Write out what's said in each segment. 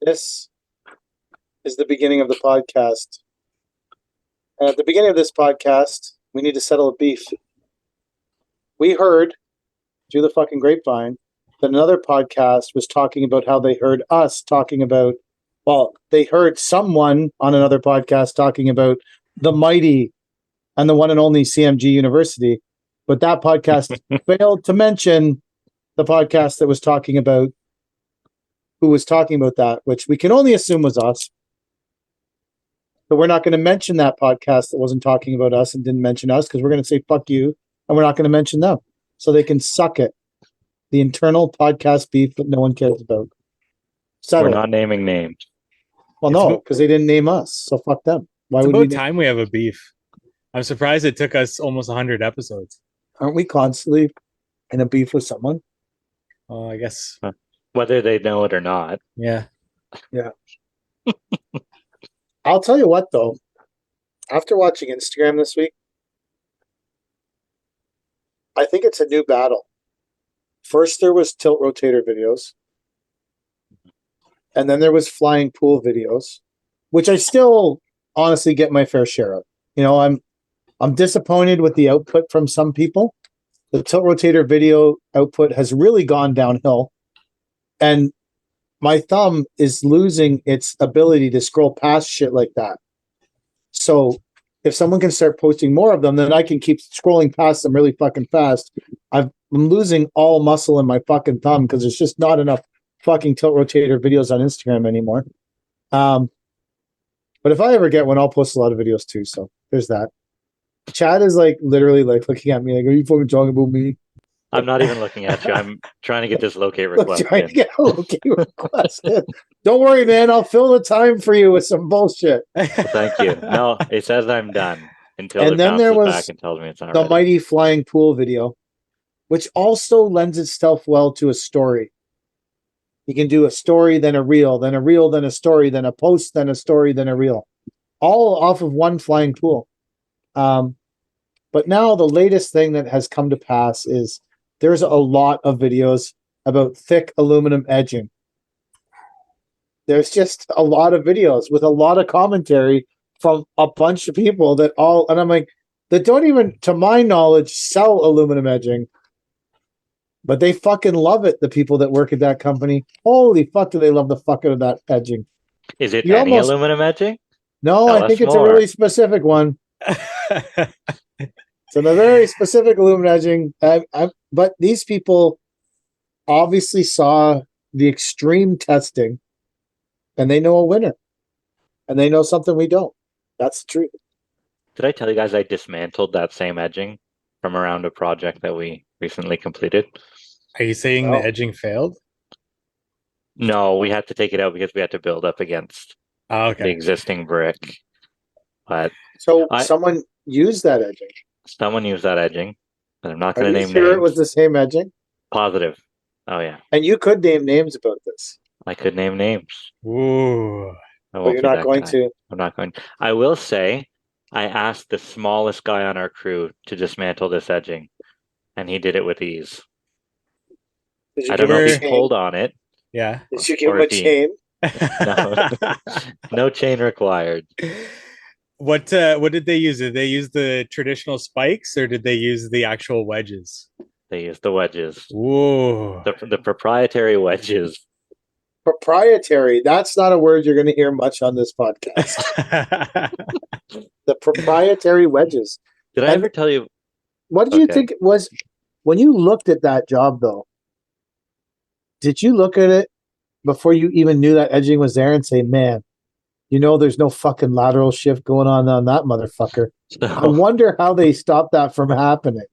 This is the beginning of the podcast. And at the beginning of this podcast, we need to settle a beef. We heard through the fucking grapevine that another podcast was talking about how they heard us talking about, well, they heard someone on another podcast talking about the mighty and the one and only CMG University. But that podcast failed to mention the podcast that was talking about who was talking about that, which we can only assume was us. But we're not going to mention that podcast that wasn't talking about us and didn't mention us because we're going to say fuck you and we're not going to mention them. So they can suck it. The internal podcast beef that no one cares about. We're not naming names. Well, no, because they didn't name us. So fuck them. Why would we? It's about time we have a beef. I'm surprised it took us almost 100 episodes. Aren't we constantly in a beef with someone? Oh, I guess. Whether they know it or not. Yeah. Yeah. I'll tell you what, though. After watching Instagram this week, I think it's a new battle. First, there was tilt rotator videos. And then there was flying pool videos, which I still honestly get my fair share of. You know, I'm disappointed with the output from some people. The tilt rotator video output has really gone downhill. And my thumb is losing its ability to scroll past shit like that. So if someone can start posting more of them, then I can keep scrolling past them really fucking fast. I'm losing all muscle in my fucking thumb because there's just not enough fucking tilt rotator videos on Instagram anymore. But if I ever get one, I'll post a lot of videos too. So there's that. Chad is like literally like looking at me like, are you fucking talking about me? I'm not even looking at you. I'm trying to get this locate request. Trying to get a locate request in. Don't worry, man. I'll fill the time for you with some bullshit. Well, thank you. No, it says I'm done until and it then there was back and tells me it's not the ready. mighty flying pool video, which also lends itself well to a story. You can do a story, then a reel, then a reel, then a story, then a post, then a story, then a reel, all off of one flying pool. But now the latest thing that has come to pass is there's a lot of videos about thick aluminum edging. There's just a lot of videos with a lot of commentary from a bunch of people that all, and I'm like, that don't even, to my knowledge, sell aluminum edging. But they fucking love it, the people that work at that company. Holy fuck, do they love the fuck out of that edging. Is it any aluminum edging? No, I think it's a really specific one. It's a very specific aluminum edging. But these people obviously saw the extreme testing, and they know a winner. And they know something we don't. That's the truth. Did I tell you guys I dismantled that same edging from around a project that we recently completed? Are you saying the edging failed? No, we had to take it out because we had to build up against the existing brick. But so someone used that edging. Someone used that edging, but I'm not going to name names. Are you sure it was the same edging? Positive. Oh yeah. And you could name names about this. I could name names. Ooh. But you're not going to. I'm not going to. I will say, I asked the smallest guy on our crew to dismantle this edging, and he did it with ease. I don't know if he pulled on it. Yeah. Did you give him a chain? No. No chain required. What did they use? Did they use the traditional spikes or did they use the actual wedges? They used the wedges. Whoa. The proprietary wedges. Proprietary. That's not a word you're going to hear much on this podcast. The proprietary wedges. Did I ever tell you? What did you think it was when you looked at that job, though? Did you look at it before you even knew that edging was there and say, man, you know, there's no fucking lateral shift going on that motherfucker. No. I wonder how they stopped that from happening.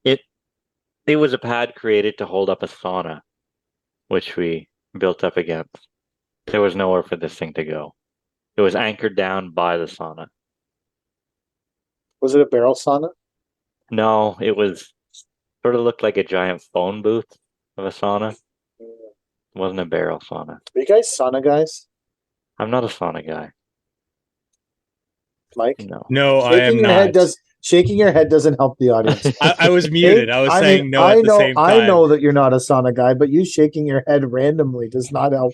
It was a pad created to hold up a sauna, which we built up against. There was nowhere for this thing to go. It was anchored down by the sauna. Was it a barrel sauna? No, it was sort of looked like a giant phone booth of a sauna. It wasn't a barrel sauna. Are you guys sauna guys? I'm not a sauna guy. Mike? No, I am not. Shaking your head doesn't help the audience. I was muted. I was saying no at the same time. I know that you're not a sauna guy, but you shaking your head randomly does not help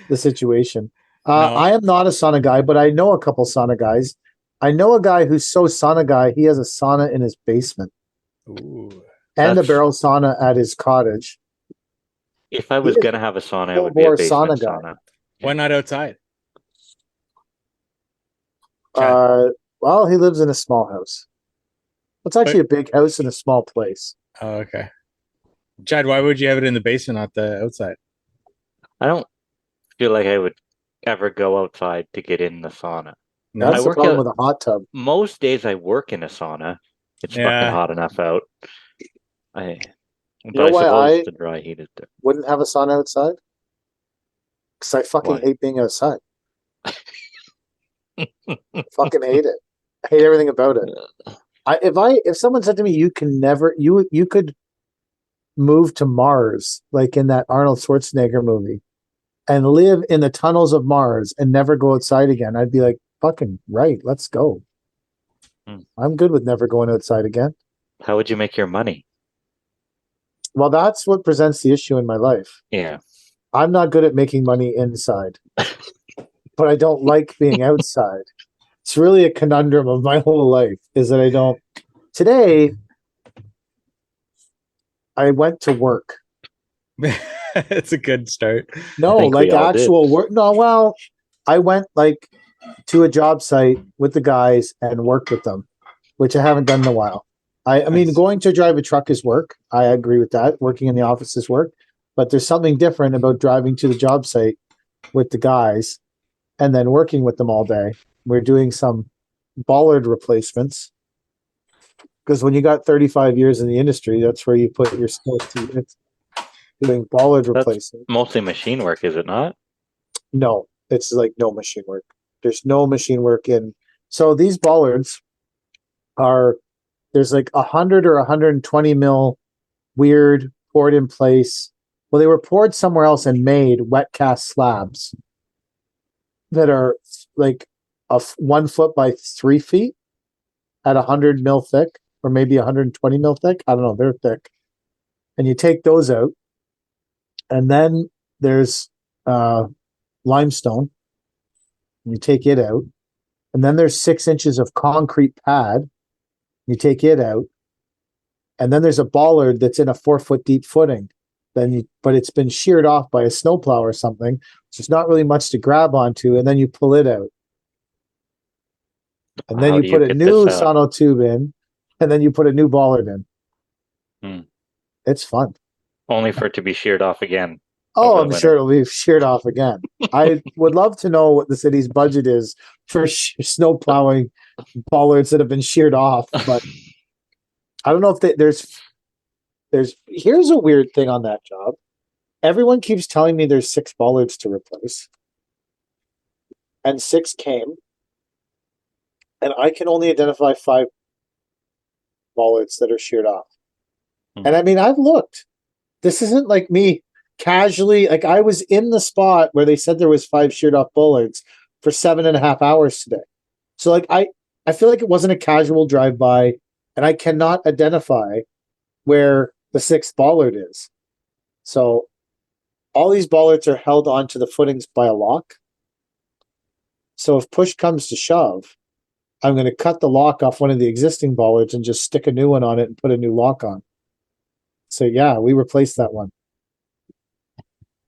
the situation. No. I am not a sauna guy, but I know a couple sauna guys. I know a guy who's so sauna guy, he has a sauna in his basement Ooh. and a That's- barrel sauna at his cottage. If I was He is gonna have a sauna, it full would be a bore basement sauna guy. sauna. Why not outside? Well, he lives in a small house. It's actually a big house in a small place. Oh, okay. Chad, why would you have it in the basement, not the outside? I don't feel like I would ever go outside to get in the sauna. No. That's I the work problem out- with a hot tub. Most days I work in a sauna. It's Yeah. fucking hot enough out. But know I why suppose I- the dry heat is there. Wouldn't have a sauna outside? Because I fucking Why? hate being outside. Fucking hate it. I hate everything about it. If someone said to me, you could move to Mars, like in that Arnold Schwarzenegger movie, and live in the tunnels of Mars and never go outside again, I'd be like, fucking right, let's go. I'm good with never going outside again. How would you make your money? Well, that's what presents the issue in my life. Yeah. I'm not good at making money inside, but I don't like being outside. It's really a conundrum of my whole life is that I don't. Today, I went to work. It's a good start. No, think like we all did. actual work. No, well, I went like to a job site with the guys and worked with them, which I haven't done in a while. I mean, Nice. going to drive a truck is work. I agree with that. Working in the office is work. But there's something different about driving to the job site with the guys and then working with them all day. We're doing some bollard replacements. Because when you got 35 years in the industry, that's where you put your skills to. It's doing bollard That's replacement. mostly machine work, is it not? No, it's like no machine work. There's no machine work in. So these bollards are, there's like 100 or 120 mil weird poured in place. Well, they were poured somewhere else and made wet cast slabs that are like 1 foot by 3 feet at 100 mil thick, or maybe 120 mil thick. I don't know. They're thick. And you take those out. And then there's limestone. You take it out. And then there's 6 inches of concrete pad. You take it out. And then there's a bollard that's in a 4 foot deep footing. But it's been sheared off by a snowplow or something. So there's not really much to grab onto. And then you pull it out. And then How you do put a get new this out? sonotube in. And then you put a new bollard in. Hmm. It's fun. Only for it to be sheared off again. Oh, over I'm the sure winter. it'll be sheared off again. I would love to know what the city's budget is for snow plowing bollards that have been sheared off, but I don't know if there's. Here's a weird thing on that job. Everyone keeps telling me there's 6 bollards to replace, and 6 came, and I can only identify 5 bollards that are sheared off. And I mean, I've looked. This isn't like me casually, like I was in the spot where they said there was 5 sheared off bollards for 7.5 hours today. So like I feel like it wasn't a casual drive by, and I cannot identify where the 6th bollard is. So all these bollards are held onto the footings by a lock. So if push comes to shove, I'm going to cut the lock off one of the existing bollards and just stick a new one on it and put a new lock on. So yeah, we replaced that one.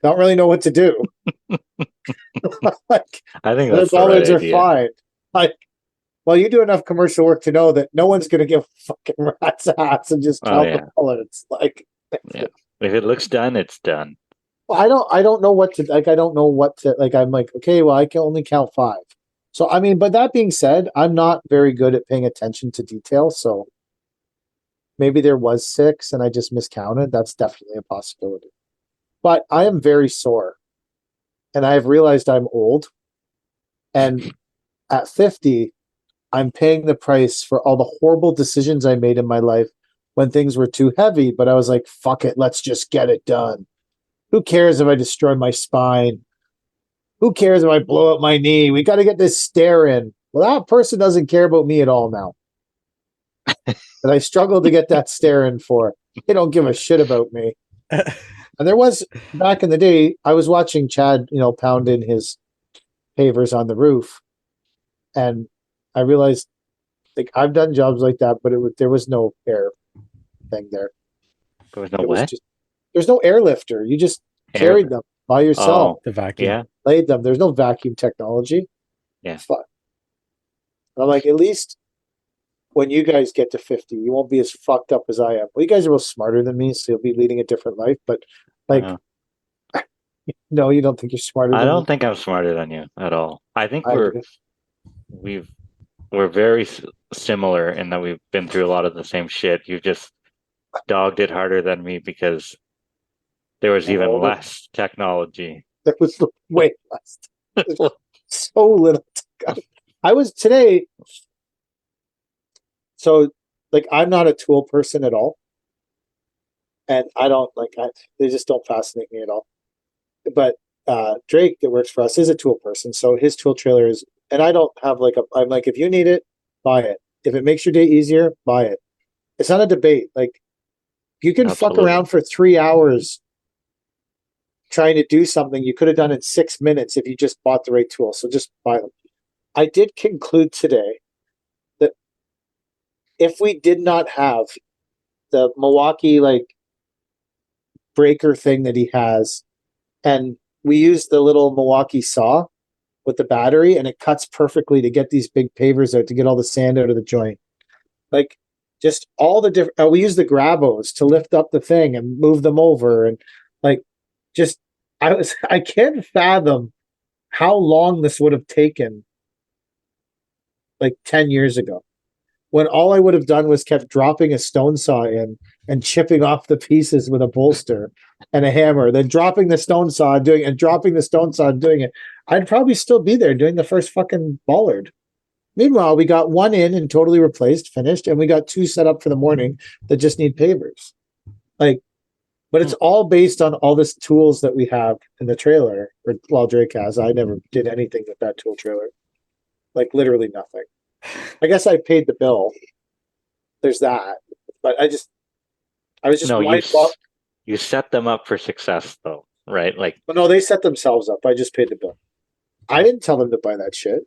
Don't really know what to do. Like, I think the that's the bollards right are idea. fine. Like, well, you do enough commercial work to know that no one's going to give fucking rat's ass and just Oh, count yeah. the bollards. Like, Yeah. If it looks done, it's done. I don't know what to like. I don't know what to like. I'm like, okay, well, I can only count 5. So I mean, but that being said, I'm not very good at paying attention to detail. So maybe there was 6 and I just miscounted. That's definitely a possibility. But I am very sore, and I have realized I'm old. And at 50, I'm paying the price for all the horrible decisions I made in my life when things were too heavy. But I was like, fuck it, let's just get it done. Who cares if I destroy my spine? Who cares if I blow up my knee? We got to get this stair in. Well, that person doesn't care about me at all now. that I struggled to get that stare in for. They don't give a shit about me. And there was, back in the day, I was watching Chad, pound in his pavers on the roof, and I realized, like, I've done jobs like that, but there was no air thing there. There was no It was what? just, there's no airlifter. You just Air- carried them by yourself, Oh, The vacuum. yeah. laid them. There's no vacuum technology. Yeah. Fuck. I'm like, at least when you guys get to 50, you won't be as fucked up as I am. Well, you guys are real smarter than me, so you'll be leading a different life. But, like, Uh, no, you don't think you're smarter I than don't me? think I'm smarter than you at all. I think I do. we're very similar in that we've been through a lot of the same shit. You've just dogged it harder than me because there was even No, less technology. There was way less. There's so little. I was today. So, like, I'm not a tool person at all, and I don't they just don't fascinate me at all. But Drake, that works for us, is a tool person. So his tool trailer is, and I don't have I'm like, if you need it, buy it. If it makes your day easier, buy it. It's not a debate. Like, you can fuck Absolutely. around for 3 hours trying to do something you could have done in 6 minutes if you just bought the right tool. So just buy them. I did conclude today that if we did not have the Milwaukee breaker thing that he has, and we use the little Milwaukee saw with the battery, and it cuts perfectly to get these big pavers out, to get all the sand out of the joint. Like, just all the different, we use the grabos to lift up the thing and move them over. And just, I can't fathom how long this would have taken 10 years ago, when all I would have done was kept dropping a stone saw in and chipping off the pieces with a bolster and a hammer, then dropping the stone saw and doing it. I'd probably still be there doing the first fucking bollard. Meanwhile, we got one in and totally replaced, finished, and we got two set up for the morning that just need pavers. But it's all based on all this tools that we have in the trailer, or, well, Drake has. I never did anything with that tool trailer. Literally nothing. I guess I paid the bill. There's that. But I was just No, mindfucked. you set them up for success, though, right? But no, they set themselves up. I just paid the bill. I didn't tell them to buy that shit.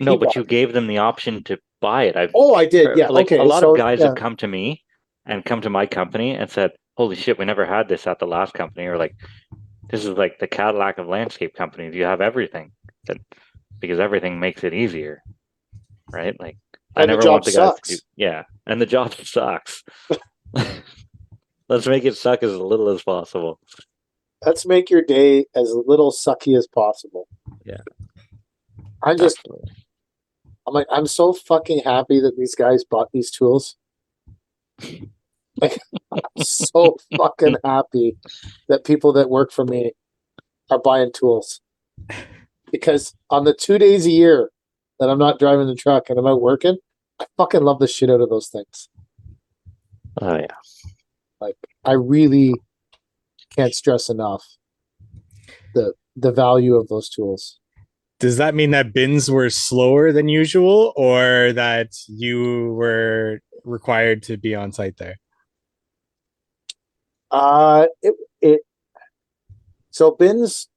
No, but you gave them the option to buy it. I did. Yeah. Okay. A lot so, of guys yeah. have come to me and come to my company and said, "Holy shit, we never had this at the last company," or "This is like the Cadillac of landscape companies. You have everything," because everything makes it easier, right? I And the never job want the guys sucks. to do, and the job sucks. Let's make it suck as little as possible. Let's make your day as little sucky as possible. Yeah. I'm I'm so fucking happy that these guys bought these tools. I'm so fucking happy that people that work for me are buying tools. Because on the 2 days a year that I'm not driving the truck and I'm out working, I fucking love the shit out of those things. Oh yeah. I really can't stress enough the value of those tools. Does that mean that bins were slower than usual, or that you were required to be on site there? So bins,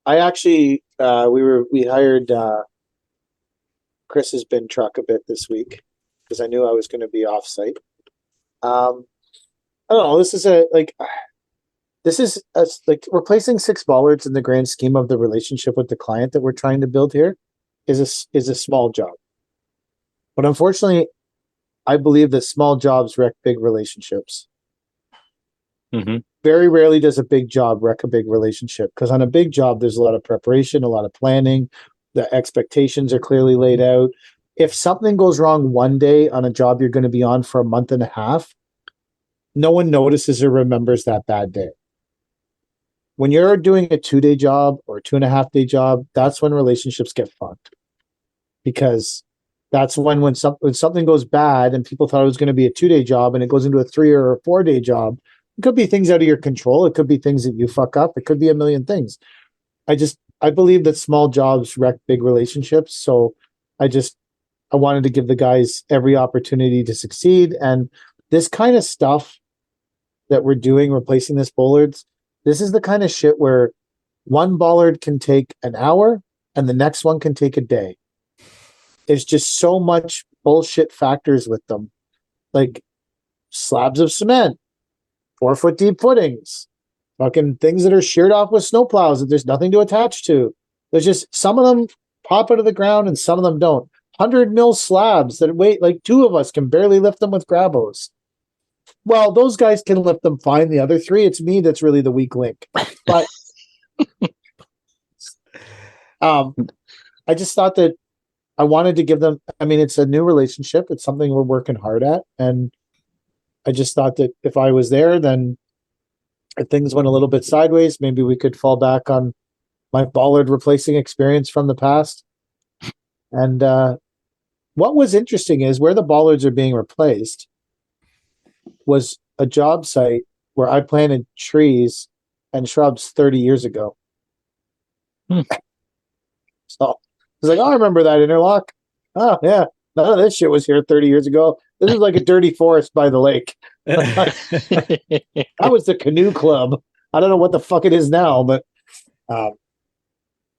I actually we hired Chris's bin truck a bit this week because I knew I was going to be off site. I don't know. This is replacing 6 bollards in the grand scheme of the relationship with the client that we're trying to build here is a small job. But unfortunately, I believe that small jobs wreck big relationships. Mm-hmm. Very rarely does a big job wreck a big relationship, because on a big job, there's a lot of preparation, a lot of planning. The expectations are clearly laid out. If something goes wrong one day on a job you're going to be on for a month and a half, no one notices or remembers that bad day. When you're doing a 2-day job or a 2.5-day job, that's when relationships get fucked. Because that's when something goes bad and people thought it was going to be a 2-day job and it goes into a 3 or a 4-day job. It could be things out of your control. It could be things that you fuck up. It could be a million things. I believe that small jobs wreck big relationships. So I I wanted to give the guys every opportunity to succeed. And this kind of stuff that we're doing, replacing this bollards, this is the kind of shit where one bollard can take an hour and the next one can take a day. There's just so much bullshit factors with them. Like slabs of cement, 4-foot deep footings, fucking things that are sheared off with snowplows that there's nothing to attach to. There's just some of them pop out of the ground and some of them don't. 100 mil slabs that weight like two of us can barely lift them with grabos. Well, those guys can lift them fine. The other three, it's me that's really the weak link. But I just thought that I wanted to give them, I mean, it's a new relationship. It's something we're working hard at. And I just thought that if I was there, then if things went a little bit sideways, maybe we could fall back on my bollard replacing experience from the past. And what was interesting is where the bollards are being replaced was a job site where I planted trees and shrubs 30 years ago. So I was like, oh, I remember that interlock. Oh, yeah. None of this shit was here 30 years ago. This is like a dirty forest by the lake. That was the canoe club. I don't know what the fuck it is now, but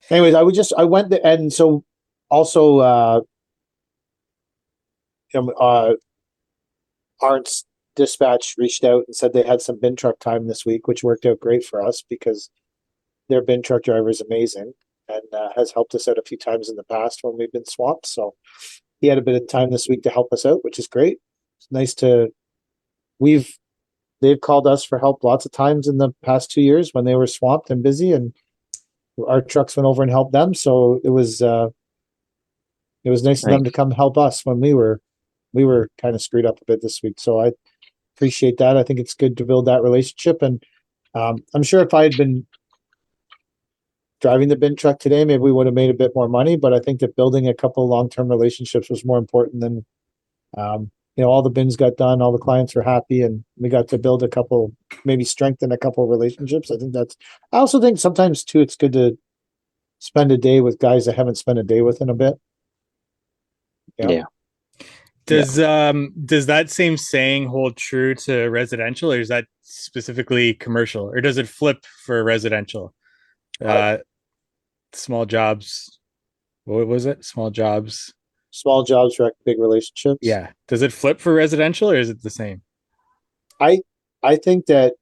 anyways, I went there, and so also Arndt's dispatch reached out and said they had some bin truck time this week, which worked out great for us because their bin truck driver is amazing and has helped us out a few times in the past when we've been swamped. So he had a bit of time this week to help us out, which is great. It's nice to they've called us for help lots of times in the past 2 years when they were swamped and busy, and our trucks went over and helped them. So it was nice of them to come help us when we were kind of screwed up a bit this week. So I appreciate that. I think it's good to build that relationship. And I'm sure if I had been driving the bin truck today, maybe we would have made a bit more money. But I think that building a couple long-term relationships was more important than, all the bins got done, all the clients were happy, and we got to build a couple, maybe strengthen a couple of relationships. I also think sometimes too, it's good to spend a day with guys that haven't spent a day with in a bit. Yeah. Does that same saying hold true to residential, or is that specifically commercial, or does it flip for residential? Small jobs. What was it? Small jobs wreck big relationships. Yeah. Does it flip for residential, or is it the same? I think that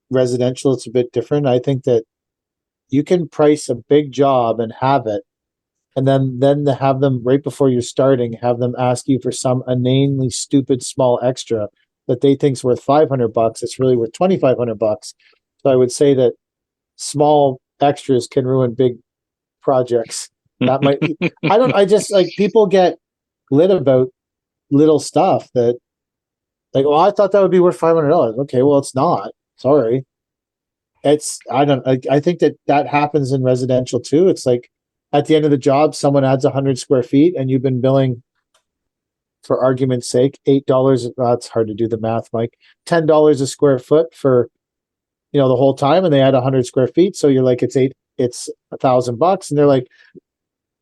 residential, it's a bit different. I think that you can price a big job and have it, and then to have them right before you're starting, have them ask you for some inanely stupid small extra that they think's worth $500. It's really worth $2,500. So I would say that small extras can ruin big projects. That might I just like people get lit about little stuff that like, well, I thought that would be worth $500. Okay, well, it's not. Sorry. I think that happens in residential too. It's like at the end of the job, someone adds 100 square feet and you've been billing, for argument's sake, $8. It's hard to do the math, Mike. $10 a square foot for, the whole time, and they add 100 square feet. So you're like, it's $1,000. And they're like,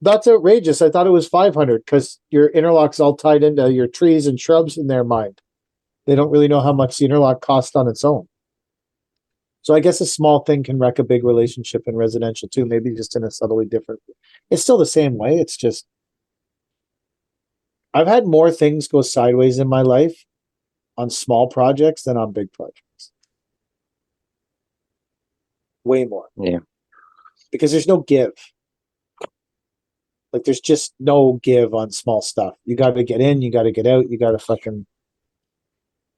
that's outrageous. I thought it was 500 because your interlock's all tied into your trees and shrubs in their mind. They don't really know how much the interlock costs on its own. So I guess a small thing can wreck a big relationship in residential too, maybe just in a subtly different. It's still the same way. It's just I've had more things go sideways in my life on small projects than on big projects. Way more. Yeah. Because there's no give. Like there's just no give on small stuff. You got to get in, you got to get out, you got to fucking.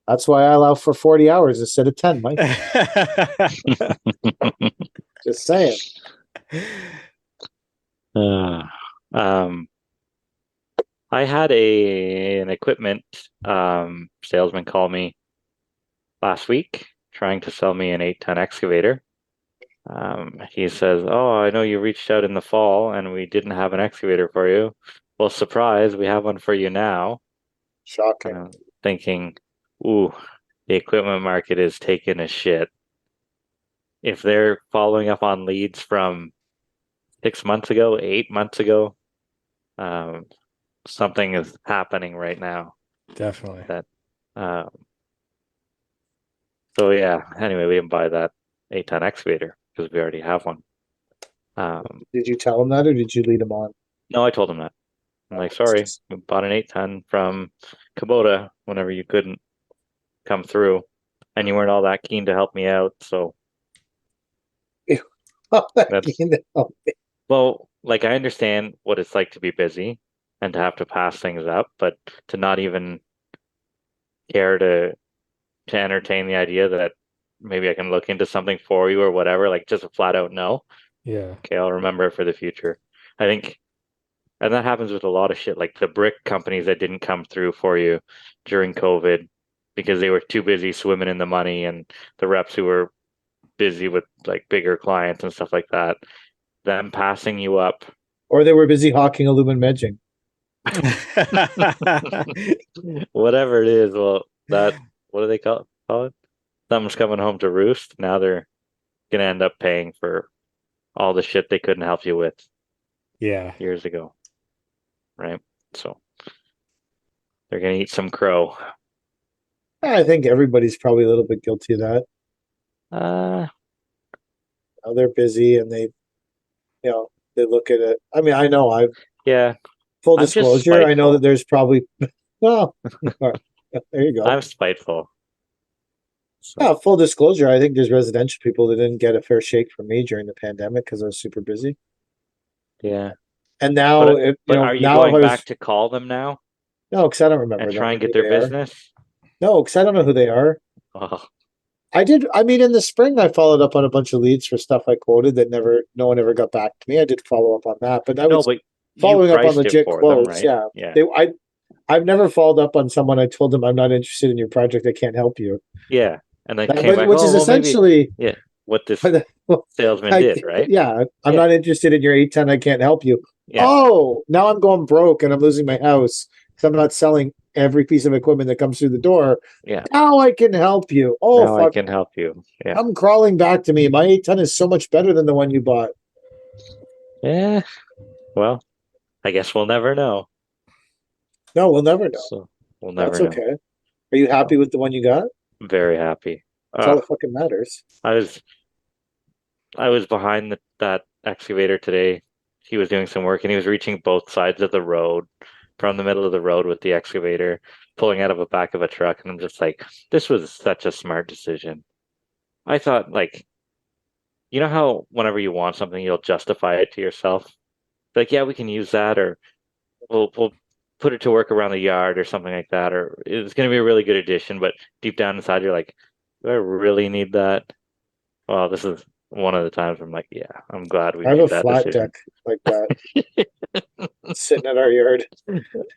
That's why I allow for 40 hours instead of 10, Mike. Just saying. I had an equipment salesman call me last week trying to sell me an 8-ton excavator. He says, "Oh, I know you reached out in the fall and we didn't have an excavator for you. Well, surprise, we have one for you now." Shocking. Thinking, ooh, the equipment market is taking a shit. If they're following up on leads from 6 months ago, 8 months ago, something is happening right now. Definitely. Um, so yeah. Anyway, we didn't buy that 8-ton excavator because we already have one. Did you tell him that, or did you lead him on? No, I told him that. I'm like, sorry, we bought an 8-ton from Kubota whenever you couldn't come through, and you weren't all that keen to help me out. So that's well, like I understand what it's like to be busy and to have to pass things up, but to not even care to entertain the idea that maybe I can look into something for you or whatever, like just a flat out no. Yeah. Okay, I'll remember it for the future. I think, and that happens with a lot of shit, like the brick companies that didn't come through for you during COVID because they were too busy swimming in the money, and the reps who were busy with like bigger clients and stuff like that, them passing you up. Or they were busy hawking aluminum edging. Whatever it is, well, that, what do they call it? Someone's coming home to roost. Now they're gonna end up paying for all the shit they couldn't help you with Yeah. years ago, right? So they're gonna eat some crow. I think everybody's probably a little bit guilty of that. Uh, They're busy and they look at it. I mean, I know yeah, full I'm just disclosure, I know spiteful. that there's probably, well, all right, there you go. I'm spiteful. So, Yeah, full disclosure, I think there's residential people that didn't get a fair shake from me during the pandemic because I was super busy. yeah, And now, but are you now if going I back was, to call them now no, because I don't remember and them try or and get who their they are. business? No, because I don't know who they are. Oh, I did. I mean, in the spring, I followed up on a bunch of leads for stuff I quoted that no one ever got back to me. I did follow up on that, but I no, was but you following up on priced it legit for them, quotes. right? Yeah, Yeah, I've never followed up on someone. I told them I'm not interested in your project. I can't help you. yeah, and then That, came back. which Oh, is well, maybe, essentially, yeah, what this salesman did, right? yeah, I'm Yeah, not interested in your 810. I can't help you. yeah, Oh, now I'm going broke and I'm losing my house because I'm not selling every piece of equipment that comes through the door. yeah. Now I can help you. Oh, Now I fuck. can help you. Yeah, Come crawling back to me. My 810 is so much better than the one you bought. yeah. Well, I guess we'll never know. No, we'll never know. So we'll That's never know. okay. Are you happy with the one you got? Very happy. That's all that fucking matters. I was behind that excavator today. He was doing some work and he was reaching both sides of the road from the middle of the road with the excavator, pulling out of the back of a truck. And I'm just like, this was such a smart decision. I thought, like, you know how whenever you want something, you'll justify it to yourself? Like, yeah, we can use that, or we'll put it to work around the yard or something like that, or it's going to be a really good addition. But deep down inside, you're like, do I really need that? Well, this is one of the times I'm like, yeah, I'm glad we I have a made that flat decision. deck like that sitting in our yard.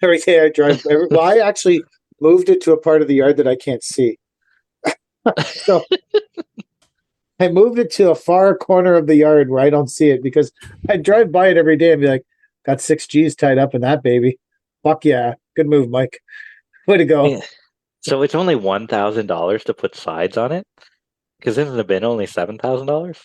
Every day I drive. Well, I actually moved it to a part of the yard that I can't see. So I moved it to a far corner of the yard where I don't see it because I drive by it every day and be like, got 6 Gs tied up in that baby. Fuck yeah. Good move, Mike. Way to go. Yeah. So it's only $1,000 to put sides on it? Because isn't the bin only $7,000?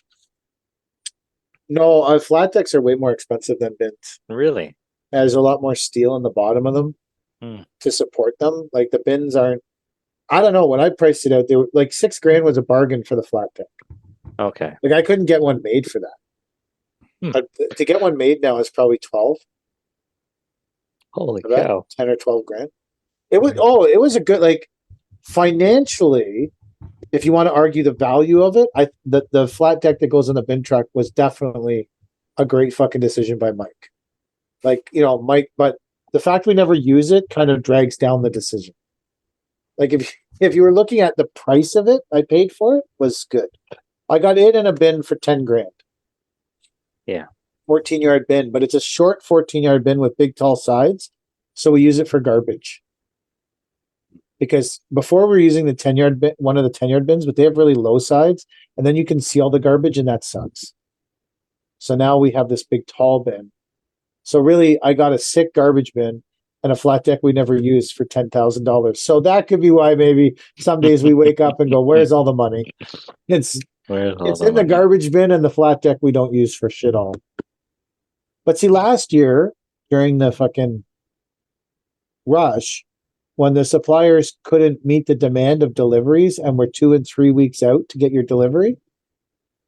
No, flat decks are way more expensive than bins. Really? There's a lot more steel in the bottom of them Hmm. to support them. Like the bins aren't. I don't know. When I priced it out, they were like $6,000 was a bargain for the flat deck. Okay. Like I couldn't get one made for that. Hmm. To get one made now is probably 12. Holy I bet cow. 10 or 12 grand. It was a good, like, financially, if you want to argue the value of it, the flat deck that goes on the bin truck was definitely a great fucking decision by Mike. Like, Mike, but the fact we never use it kind of drags down the decision. Like if you were looking at the price of it, I paid for it was good. I got it in a bin for 10 grand. Yeah. 14-yard bin, but it's a short 14-yard bin with big tall sides. So we use it for garbage. Because before we were using the 10-yard bin, one of the 10-yard bins, but they have really low sides, and then you can see all the garbage, and that sucks. So now we have this big tall bin. So really, I got a sick garbage bin and a flat deck we never used for $10,000. So that could be why maybe some days we wake up and go, "Where's all the money?" It's in the garbage bin and the flat deck we don't use for shit all. But see, last year during the fucking rush when the suppliers couldn't meet the demand of deliveries and were 2 and 3 weeks out to get your delivery.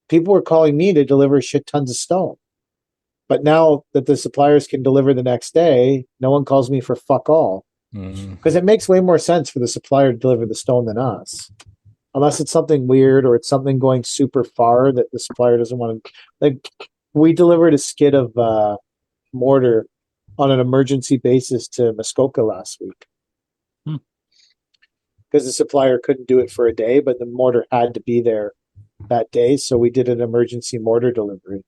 People were calling me to deliver shit tons of stone. But now that the suppliers can deliver the next day, no one calls me for fuck all. Because it makes way more sense for the supplier to deliver the stone than us. Unless it's something weird or it's something going super far that the supplier doesn't want to. Like, we delivered a skid of mortar on an emergency basis to Muskoka last week. Because the supplier couldn't do it for a day, but the mortar had to be there that day. So we did an emergency mortar delivery.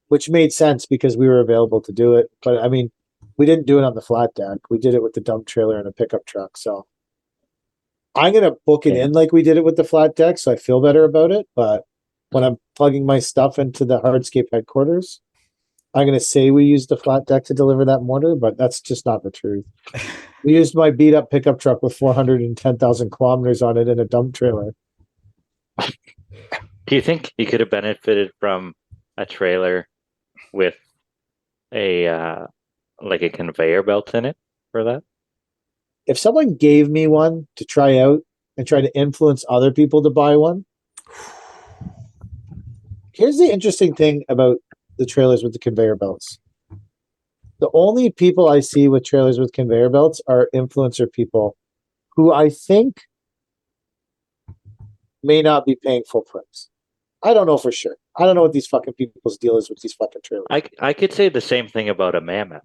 Which made sense because we were available to do it. But I mean, we didn't do it on the flat deck. We did it with the dump trailer and a pickup truck. So I'm going to book it in like we did it with the flat deck. So I feel better about it. But when I'm plugging my stuff into the hardscape headquarters, I'm going to say we used the flat deck to deliver that mortar, but that's just not the truth. We used my beat up pickup truck with 410,000 kilometers on it in a dump trailer. Do you think you could have benefited from a trailer with a like a conveyor belt in it for that? If someone gave me one to try out and try to influence other people to buy one, here's the interesting thing about the trailers with the conveyor belts. The only people I see with trailers with conveyor belts are influencer people who I think may not be paying full price. I don't know for sure. I don't know what these fucking people's deal is with these fucking trailers. I could say the same thing about a mammoth.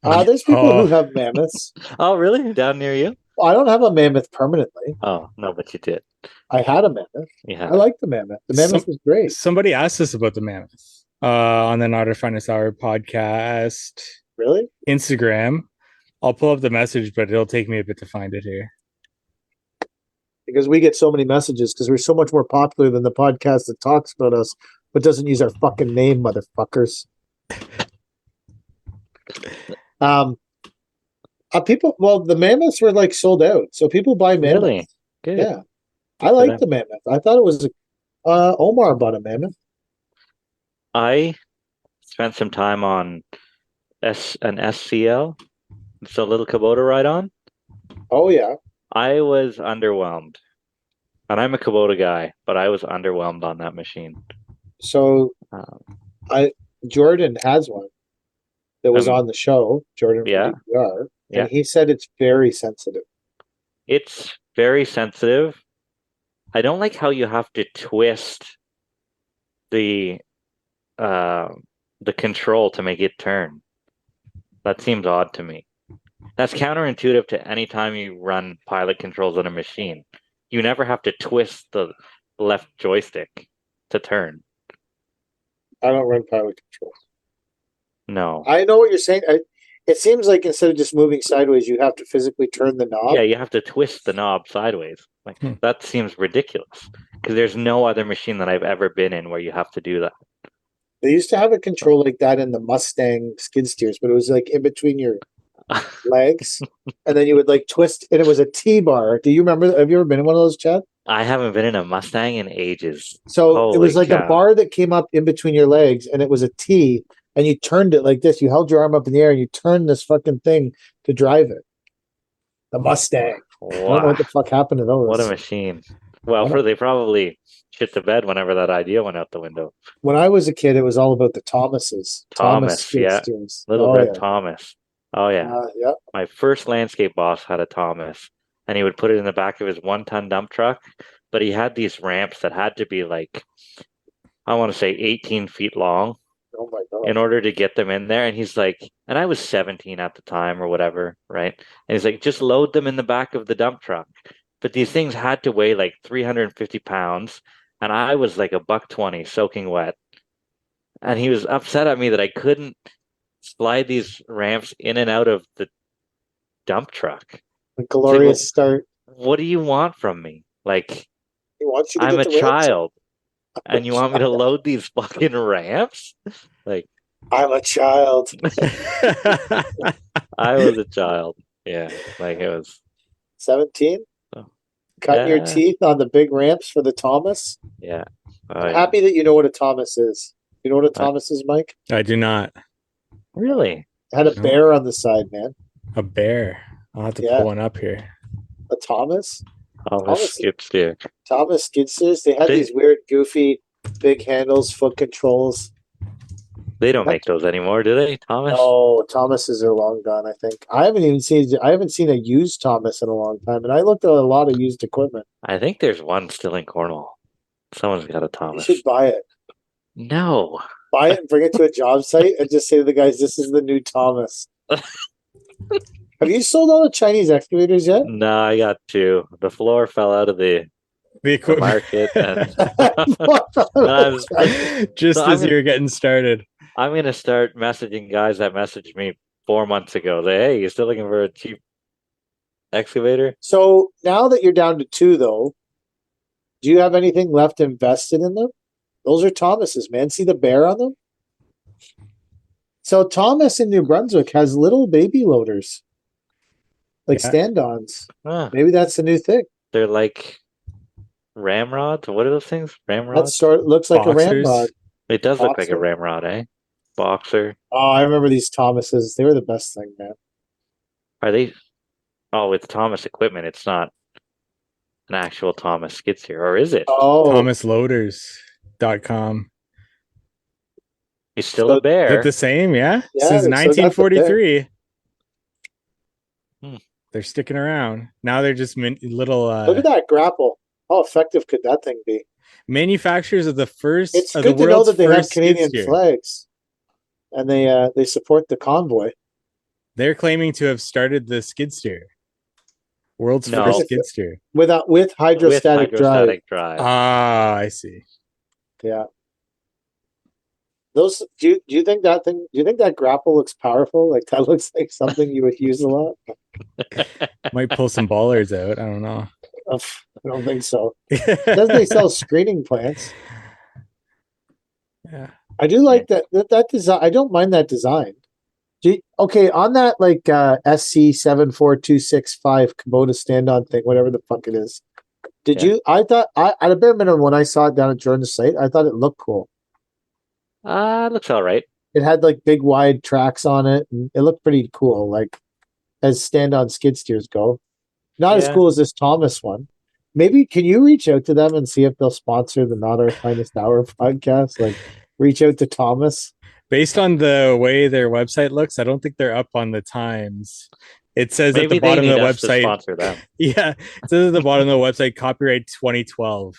There's people who have mammoths. Oh, really? Down near you? Well, I don't have a mammoth permanently. Oh, no, but you did. I had a mammoth. Yeah. I like the mammoth. The mammoth was great. Somebody asked us about the mammoth on the Not Our Finest Hour podcast. Really? Instagram. I'll pull up the message, but it'll take me a bit to find it here. Because we get so many messages because we're so much more popular than the podcast that talks about us but doesn't use our fucking name, motherfuckers. People, well, the mammoths were like sold out, so people buy mammoths. Really? Good. Yeah, I like the mammoth. I thought it was Omar bought a mammoth. I spent some time on an SCL. It's a little Kubota ride-on. Oh yeah, I was underwhelmed, and I'm a Kubota guy, but I was underwhelmed on that machine. So, Jordan has one that was on the show. Jordan from DPR, and he said it's very sensitive. It's very sensitive. I don't like how you have to twist the control to make it turn. That seems odd to me. That's counterintuitive to any time you run pilot controls on a machine. You never have to twist the left joystick to turn. I don't run pilot controls. No. I know what you're saying. It seems like instead of just moving sideways, you have to physically turn the knob. Yeah, you have to twist the knob sideways. Like that seems ridiculous because there's no other machine that I've ever been in where you have to do that. They used to have a control like that in the Mustang skid steers, but it was like in between your legs, and then you would like twist, and it was a T-bar. Do you remember? Have you ever been in one of those, Chad? I haven't been in a Mustang in ages. So it was like a bar that came up in between your legs, and it was a T, and you turned it like this. You held your arm up in the air, and you turned this fucking thing to drive it. The Mustang. Wow. I don't know what the fuck happened to those. What a machine. Well, they probably shit the bed whenever that idea went out the window. When I was a kid, it was all about the Thomases. Thomas, yeah. Steers. Little red Thomas. Oh, yeah. Yeah. My first landscape boss had a Thomas, and he would put it in the back of his 1-ton dump truck, but he had these ramps that had to be like, I want to say 18 feet long. Oh my God. In order to get them in there. And he's like, and I was 17 at the time or whatever, right? And he's like, just load them in the back of the dump truck. But these things had to weigh like 350 pounds. And I was like $120 soaking wet. And he was upset at me that I couldn't slide these ramps in and out of the dump truck. A glorious start. What do you want from me? Like, he wants you to I'm get a the child. And you want me to load these fucking ramps? Like, I'm a child. I was a child. Yeah, like it was 17. Cutting your teeth on the big ramps for the Thomas. Yeah. I'm happy that you know what a Thomas is. You know what a Thomas is, Mike? I do not. Really? It had a No. bear on the side, man. Really? It had a No. bear on the side, man. A bear. I'll have to Yeah. pull one up here. A Thomas? Thomas Thomas- skid steer. Thomas skid steers. They had They- these weird, goofy, big handles, foot controls. They don't make those anymore, do they, Thomas? No, Thomases are long gone, I think. I haven't seen a used Thomas in a long time, and I looked at a lot of used equipment. I think there's one still in Cornwall. Someone's got a You Thomas. should buy it. No. Buy it and bring it to a job site and just say to the guys, this is the new Thomas. Have you sold all the Chinese excavators yet? No, I got two. The floor fell out of the The equipment. market, and Just So as I'm you were getting started. I'm going to start messaging guys that messaged me 4 months ago. Say, hey, you still looking for a cheap excavator? So now that you're down to two, though, do you have anything left invested in them? Those are Thomases, man. See the bear on them? So Thomas in New Brunswick has little baby loaders, like Yeah. stand-ons. Huh. Maybe that's the new thing. They're like ramrods. What are those things? Ramrods? That looks like a Boxers. ramrod. It does look like a Boxer. ramrod, eh? Boxer. Oh, I remember these Thomases. They were the best thing, man. Are they? Oh, it's Thomas equipment. It's not an actual Thomas skid steer, or is it? Oh, ThomasLoaders.com. He's still So- a Is bear. it the same? Yeah. Yeah, Since they still got the 1943. Hmm. They're sticking around. Now they're just little look at that grapple. How effective could that thing be? manufacturers of the first. It's of good the to know world's that they have first skid Canadian steer. flags, and they support the convoy. They're claiming to have started the skid steer. World's No. first skid steer. with hydrostatic, with drive. hydrostatic drive. Ah, I see. Yeah. Those do you think that thing? Do you think that grapple looks powerful? Like that looks like something you would use a lot. Might pull some ballers out. I don't know. I don't think so. Does they sell screening plants? Yeah. I do like that design. I don't mind that design. Okay, on that like SC74265 Kubota stand-on thing, whatever the fuck it is. Did Yeah. you? I thought at a bare minimum when I saw it down at Jordan's site, I thought it looked cool. Looks all right. It had like big wide tracks on it, and it looked pretty cool. Like as stand-on skid steers go, not as Yeah. cool as this Thomas one. Maybe can you reach out to them and see if they'll sponsor the Not Our Finest Hour podcast? Like reach out to Thomas. Based on the way their website looks, I don't think they're up on the times. It says Maybe at the they bottom need of the us to website. sponsor them. Yeah, it says at the bottom of the website, copyright 2012.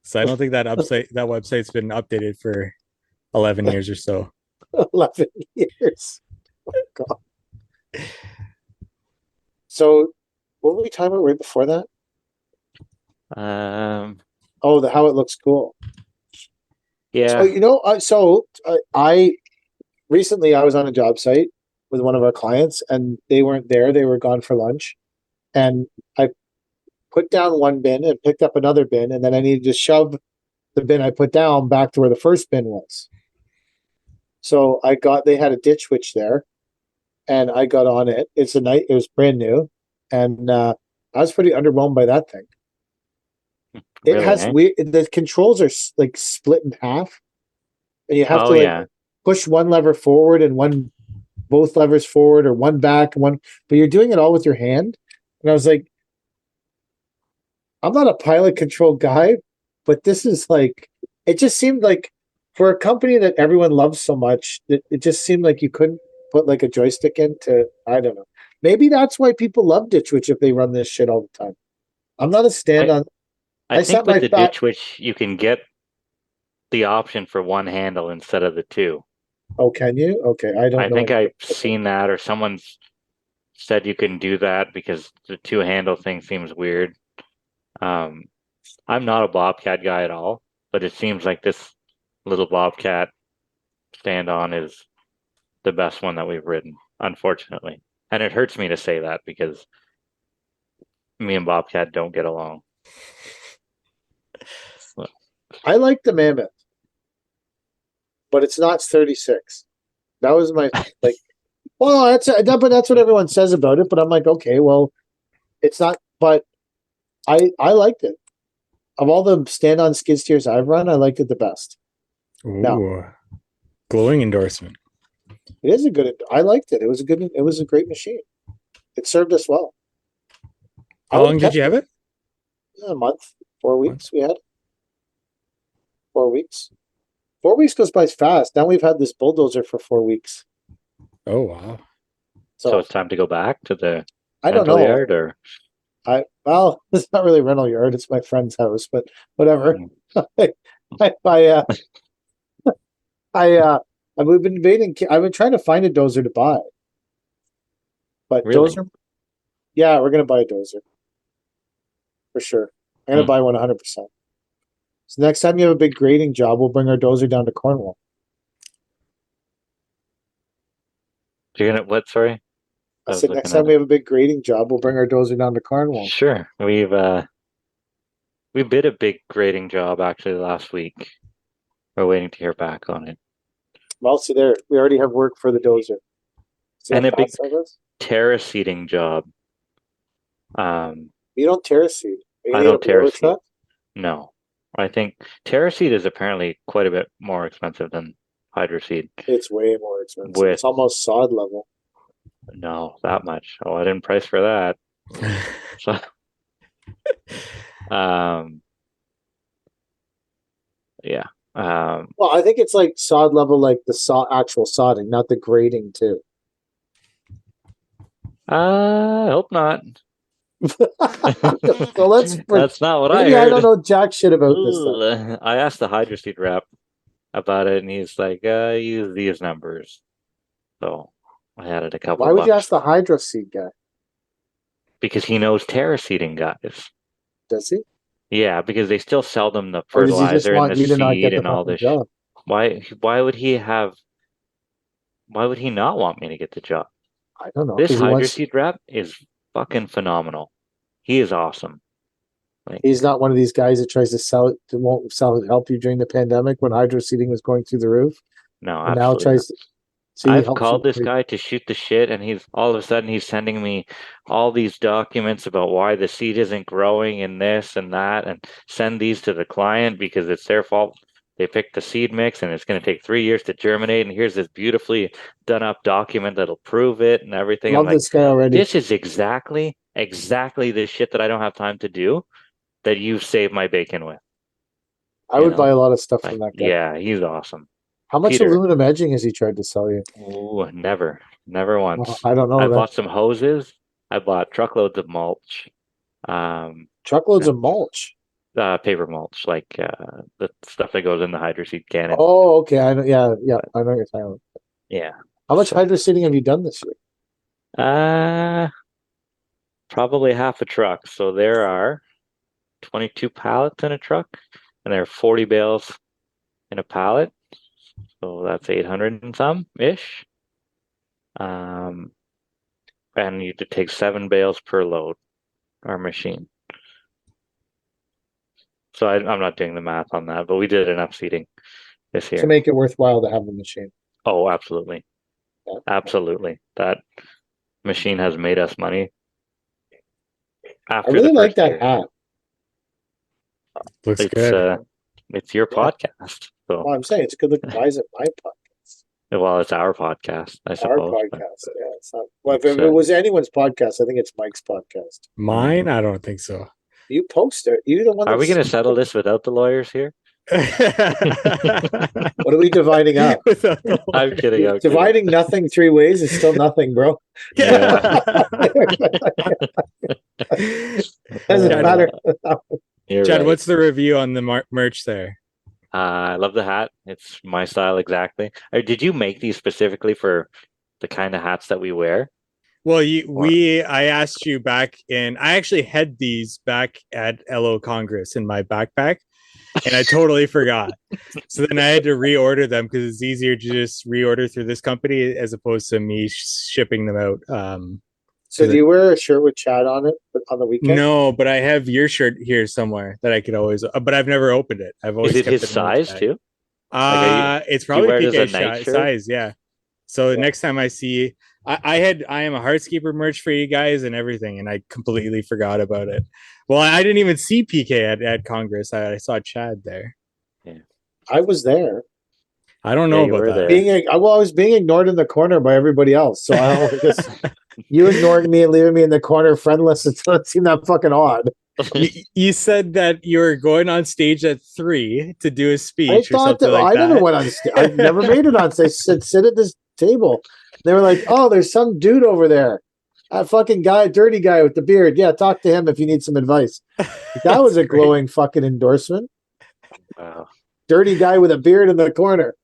So I don't think that website's been updated for 11 years or so. 11 years. Oh, God. So, what were we talking about right before that? Oh, how it looks cool. Yeah. So, I recently I was on a job site with one of our clients, and they weren't there. They were gone for lunch, and I put down one bin and picked up another bin, and then I needed to shove the bin I put down back to where the first bin was. So they had a ditch witch there, and I got on it. It was brand new, and I was pretty underwhelmed by that thing. It Really, has eh? the controls are like split in half, and you have Oh, to like yeah. push one lever forward and both levers forward or one back, but you're doing it all with your hand. And I was like, I'm not a pilot control guy, but this is like, it just seemed like for a company that everyone loves so much, it just seemed like you couldn't put like a joystick into, I don't know. Maybe that's why people love Ditch Witch if they run this shit all the time. I'm not a stand-on. I I think set with my the thought- ditch witch, you can get the option for one handle instead of the two. Oh, can you? Okay, I don't I know. think anything. I've seen that, or someone's said you can do that because the two handle thing seems weird. I'm not a Bobcat guy at all, but it seems like this little Bobcat stand on is the best one that we've ridden, unfortunately. And it hurts me to say that because me and Bobcat don't get along. So, I like the Mammoth, but it's not 36. That was my like. Well, but that's what everyone says about it. But I'm like, okay, well, it's not. But I liked it. Of all the stand-on skid steers I've run, I liked it the best. Ooh. No. Glowing endorsement. It is a good. I liked it. It was a good. It was a great machine. It served us well. How long did you have it? A month, 4 weeks. We had 4 weeks. 4 weeks goes by fast. Now we've had this bulldozer for 4 weeks. Oh wow! So it's time to go back to the I don't rental know. yard, or Well, it's not really a rental yard. It's my friend's house, but whatever. We've been debating. I've been trying to find a dozer to buy, but Really? dozer. Yeah, we're gonna buy a dozer for sure. I'm gonna buy one 100%. So next time you have a big grading job, we'll bring our dozer down to Cornwall. You're gonna what? Sorry. I said next time we have a big grading job, we'll bring our dozer down to Cornwall. Sure. We bid a big grading job actually last week. We're waiting to hear back on it. Well, see there, we already have work for the dozer. See And how a big fast that is? terrace seeding job. You don't terrace seed. I don't terrace seed. Truck? No. I think terrace seed is apparently quite a bit more expensive than hydro seed. It's way more expensive. It's almost sod level. No, that much. Oh, I didn't price for that. So, yeah. Well, I think it's like sod level, like the actual sodding, not the grading too. I hope not. So That's not what I maybe heard. I don't know jack shit about this stuff. I asked the hydro seed rep about it, and he's like, use these numbers. So I added a couple. Why would you ask the hydro seed guy? Because he knows terrace seeding guys. Does he? Yeah, because they still sell them the Or does he just fertilizer and want the you to not get seed the and all fucking this. job? Why would he have? Why would he not want me to get the job? I don't know. This hydro seed rep is fucking phenomenal. He is awesome. Like, he's not one of these guys that tries to sell it, won't sell it, help you during the pandemic when hydro seeding was going through the roof. No, and absolutely. now tries to. I've called this guy to shoot the shit, and he's all of a sudden he's sending me all these documents about why the seed isn't growing and this and that, and send these to the client because it's their fault. They picked the seed mix, and it's going to take 3 years to germinate. And here's this beautifully done up document that'll prove it and everything. Love this guy already. This is exactly the shit that I don't have time to do. That you've saved my bacon with. I would buy a lot of stuff from that guy. Yeah, he's awesome. How much aluminum edging has he tried to sell you? Oh, never once. Well, I don't know. I bought some hoses. I bought truckloads of mulch. Truckloads of mulch. Paper mulch, like the stuff that goes in the hydro seed cannon. Oh, okay. I know. Yeah. I know what you're talking about. Yeah. How much hydro seeding have you done this year? Probably half a truck. So there are 22 pallets in a truck, and there are 40 bales in a pallet. So that's 800 and some ish. And you could take 7 bales per load, our machine. So I'm not doing the math on that, but we did enough seeding this year to make it worthwhile to have the machine. Oh, absolutely. Yeah. Absolutely. That machine has made us money. I really like that hat. Looks good. It's your podcast. So. Well, I'm saying it's good looking. Why is it my podcast? Well, it's our podcast, I suppose. Our podcast, yeah. It's not. Well, if it was anyone's podcast, I think it's Mike's podcast. Mine? I don't think so. You post it. You the one. Are we going to settle this without the lawyers here? What are we dividing up? I'm kidding. Dividing nothing 3 ways is still nothing, bro. Yeah. Doesn't matter. Chad, what's the review on the merch there? I love the hat. It's my style exactly. Did you make these specifically for the kind of hats that we wear? Well, I asked you back in. I actually had these back at LO Congress in my backpack, and I totally forgot. So then I had to reorder them because it's easier to just reorder through this company as opposed to me shipping them out. So do you wear a shirt with Chad on it on the weekend? No, but I have your shirt here somewhere that I could always. But I've never opened it. I've always. Is it his size too? It's probably PK size. Yeah. So next time I see, I am a Heartskeeper merch for you guys and everything, and I completely forgot about it. Well, I didn't even see PK at Congress. I saw Chad there. Yeah, I was there. I don't Yeah, know you about were that. there. I was being ignored in the corner by everybody else. So I don't guess you ignoring me and leaving me in the corner friendless. It seemed that fucking odd. You said that you were going on stage at 3 to do a I speech or thought that something like I never that. went on stage. I've never made it on stage. I said, sit at this table. They were like, oh, there's some dude over there. A fucking guy, dirty guy with the beard. Yeah, talk to him if you need some advice. That was a great. glowing fucking endorsement. Wow. Dirty guy with a beard in the corner.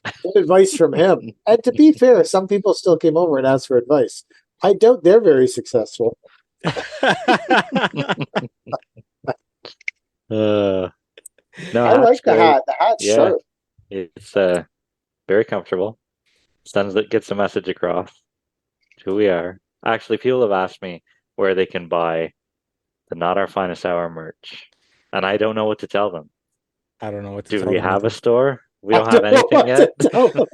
Get advice from him. And to be fair, some people still came over and asked for advice. I doubt they're very successful. No, I hat's like the great. hat. The hat's Yeah. sharp. It's very comfortable. Gets the message across to who we are. Actually, people have asked me where they can buy the Not Our Finest Hour merch, and I don't know what to tell them. I don't know what to Do tell we them. have a store? We I don't have know anything what yet. to tell them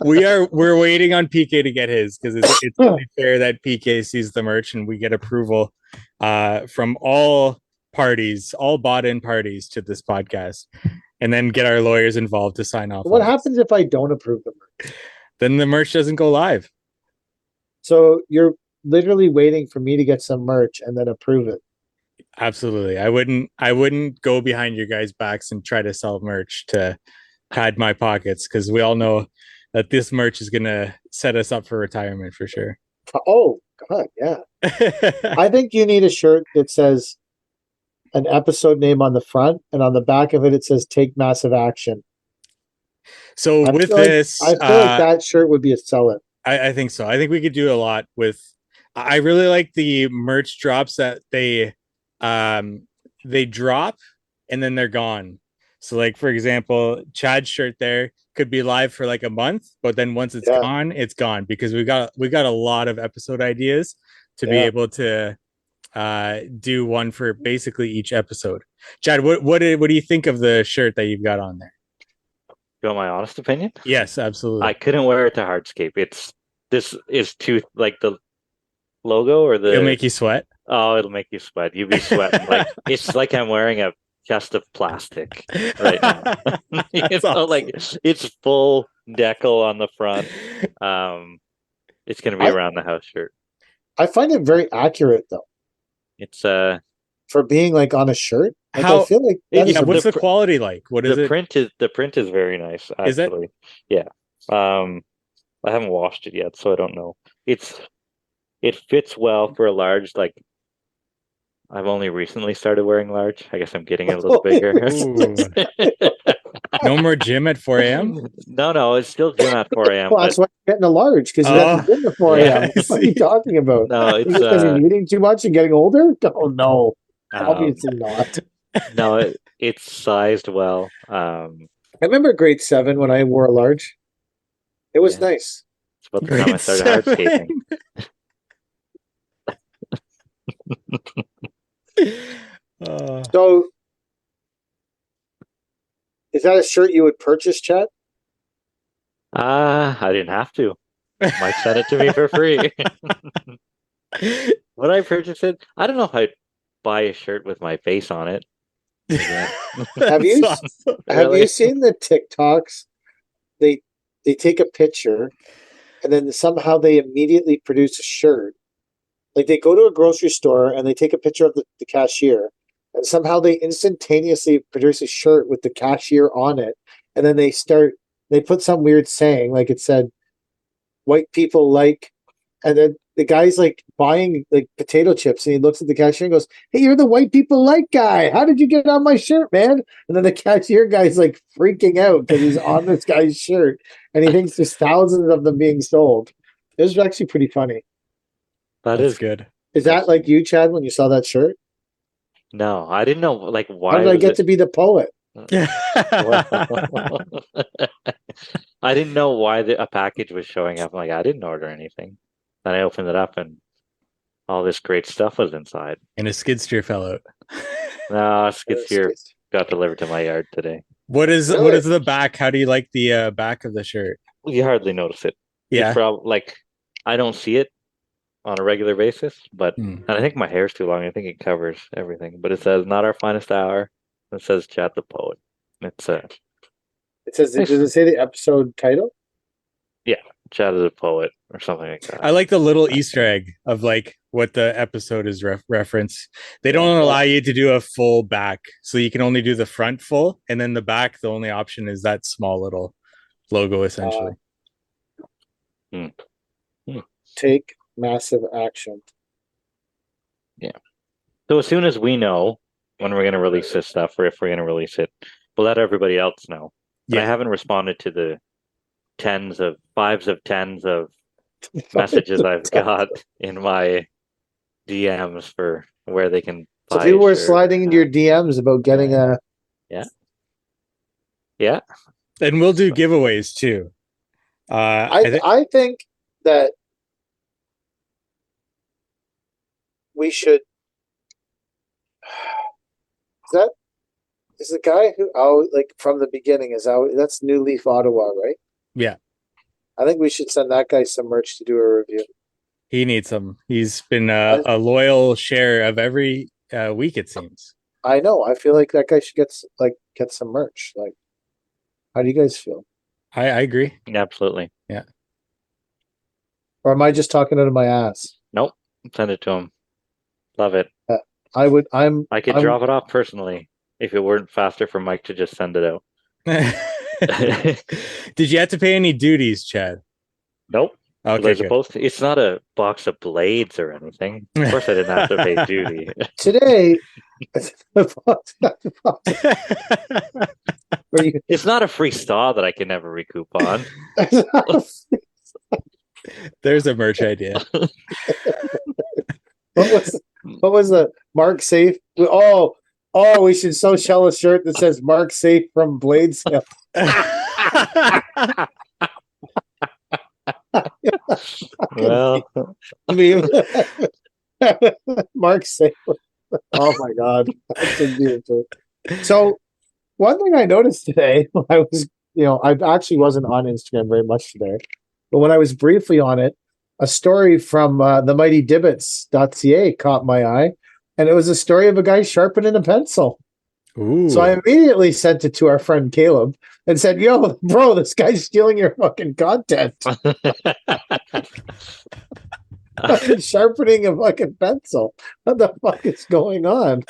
either. We're waiting on PK to get his because it's only fair that PK sees the merch and we get approval from all parties, all bought-in parties to this podcast, and then get our lawyers involved to sign off. What on this. happens if I don't approve the merch? Then the merch doesn't go live. So you're literally waiting for me to get some merch and then approve it. Absolutely. I wouldn't go behind your guys' backs and try to sell merch to pad my pockets because we all know that this merch is gonna set us up for retirement for sure. Oh God, yeah. I think you need a shirt that says an episode name on the front, and on the back of it, it says "Take massive action." So with this, I feel like that shirt would be a seller. I think so. I think we could do a lot with. I really like the merch drops that they drop and then they're gone. So like for example, Chad's shirt there could be live for like a month, but then once it's gone because we got a lot of episode ideas to be able to do one for basically each episode. Chad, what do you think of the shirt that you've got on there? You want my honest opinion? Yes, absolutely. I couldn't wear it to Hardscape. This is too like the logo or the. It'll make you sweat. Oh, it'll make you sweat. You'll be sweating. Like it's like I'm wearing a chest of plastic right now. Awesome. Like it's full decal on the front. It's gonna be around the house shirt. I find it very accurate though. It's for being like on a shirt. Like, How, I feel like what's the quality like? What is the it? print is very nice, actually. Is it? Yeah. I haven't washed it yet, so I don't know. It fits well for a large, like I've only recently started wearing large. I guess I'm getting a little bigger. No more gym at 4 a.m. No, it's still gym at 4 a.m. Well, that's why you're getting a large because you're at the gym at 4 a.m. What are you talking about? No, it's because you're eating too much and getting older. Oh no, obviously not. No, it's sized well. I remember grade 7 when I wore a large. It was nice. It's about the time I started hardscaping. So, is that a shirt you would purchase, Chad? I didn't have to. Mike sent it to me for free. Would I purchase it? I don't know if I'd buy a shirt with my face on it. Have you seen the TikToks? They take a picture and then somehow they immediately produce a shirt. Like they go to a grocery store and they take a picture of the cashier and somehow they instantaneously produce a shirt with the cashier on it. And then they put some weird saying, like it said, white people like, and then the guy's like buying like potato chips and he looks at the cashier and goes, "Hey, you're the white people like guy. How did you get on my shirt, man?" And then the cashier guy's like freaking out because he's on this guy's shirt and he thinks there's thousands of them being sold. It was actually pretty funny. That's good. Is that like you, Chad, when you saw that shirt? No, I didn't know. Like, why? How did I get to be the poet? I didn't know why a package was showing up. I'm like, I didn't order anything. Then I opened it up and all this great stuff was inside. And a skid steer fell out. No, a skid steer got delivered to my yard today. What is the back? How do you like the back of the shirt? You hardly notice it. Yeah. Like I don't see it on a regular basis, but and I think my hair's too long. I think it covers everything. But it says "Not Our Finest Hour." It says "Chat the Poet." It's It says, does it say the episode title? Chad is a poet or something like that. I like the little Easter egg of like what the episode is reference. They don't allow you to do a full back, so you can only do the front full, and then the back, the only option is that small little logo, essentially. Take massive action. Yeah. So as soon as we know when we're going to release this stuff, or if we're going to release it, we'll let everybody else know. But I haven't responded to the fives of tens of messages I've got in my DMs for where they can So buy people were a shirt. sliding into your DMs about getting a. Yeah. And we'll do giveaways too. I think that we should. Is the guy who like from the beginning that's New Leaf Ottawa, right? Yeah. I think we should send that guy some merch to do a review. He needs some. He's been a loyal share of every week, it seems. I know. I feel like that guy should get some merch. Like, how do you guys feel? I agree. Absolutely. Yeah. Or am I just talking out of my ass? Nope. Send it to him. Love it. I could drop it off personally if it weren't faster for Mike to just send it out. Did you have to pay any duties, Chad? Nope. Okay, supposed to. It's not a box of blades or anything. Of course, I didn't have to pay duty. Today, it's not a free saw that I can never recoup on. There's a merch idea. What was the Mark Safe? Oh, we should sew Shell a shirt that says Mark Safe from Blade Sale. Well, I mean, Mark Safe. Oh my God, that's beautiful. So, one thing I noticed today, I was, I actually wasn't on Instagram very much today, but when I was briefly on it, a story from the mighty divots.ca caught my eye, and it was a story of a guy sharpening a pencil. Ooh. So I immediately sent it to our friend Caleb and said, "Yo, bro, this guy's stealing your fucking content." Sharpening a fucking pencil. What the fuck is going on?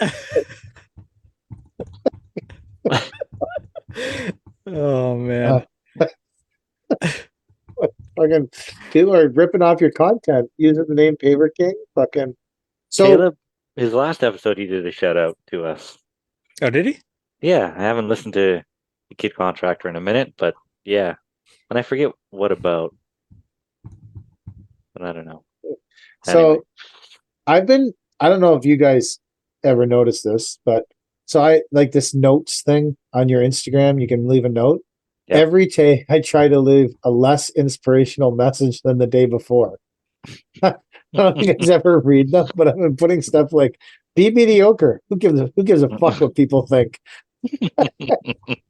Oh man. Fucking people are ripping off your content using the name Paver King. Fucking so Caleb, his last episode he did a shout out to us. Oh, did he? Yeah, I haven't listened to the Kid Contractor in a minute, but yeah. And I forget what about. But I don't know. So anyway. I don't know if you guys ever noticed this, but so I like this notes thing on your Instagram. You can leave a note. Yep. Every day I try to leave a less inspirational message than the day before. I don't know if you guys ever read them, but I've been putting stuff like be mediocre. Who gives a fuck what people think?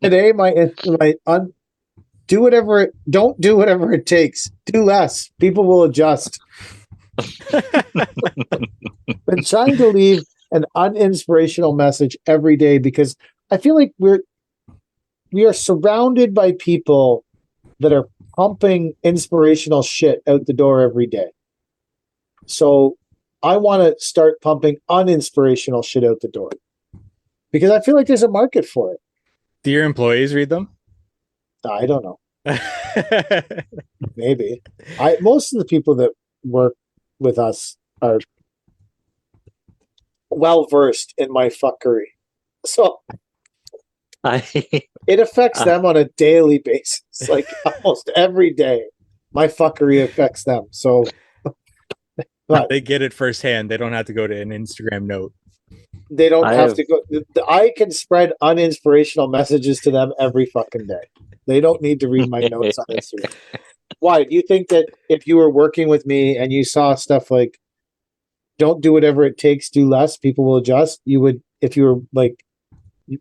Today don't do whatever it takes. Do less. People will adjust. Been trying to leave an uninspirational message every day because I feel like we are surrounded by people that are pumping inspirational shit out the door every day. So I want to start pumping uninspirational shit out the door because I feel like there's a market for it. Do your employees read them? I don't know. Maybe. Most of the people that work with us are well versed in my fuckery. So it affects them on a daily basis. Like almost every day, my fuckery affects them. So but they get it firsthand. They don't have to go to an Instagram note. They don't have to go. I can spread uninspirational messages to them every fucking day. They don't need to read my notes on Instagram. Why? Do you think that if you were working with me and you saw stuff like don't do whatever it takes, do less, people will adjust, you would, if you were like,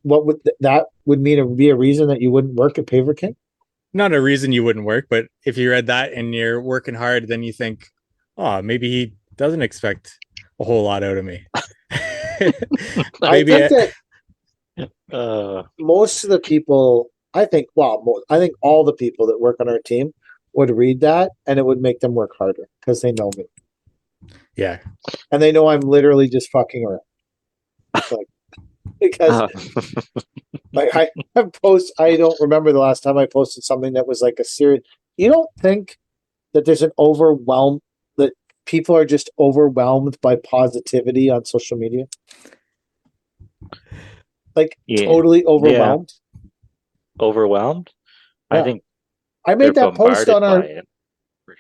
what would that would be a reason that you wouldn't work at Paver King? Not a reason you wouldn't work, but if you read that and you're working hard, then you think, oh, maybe he doesn't expect a whole lot out of me. I think that most of the people I think, I think all the people that work on our team would read that and it would make them work harder because they know me. Yeah. And they know I'm literally just fucking around. Like, because I don't remember the last time I posted something that was like a serious. You don't think that there's an that people are just overwhelmed by positivity on social media? Like totally overwhelmed? Yeah. Overwhelmed? Yeah. I think I made that post on our it.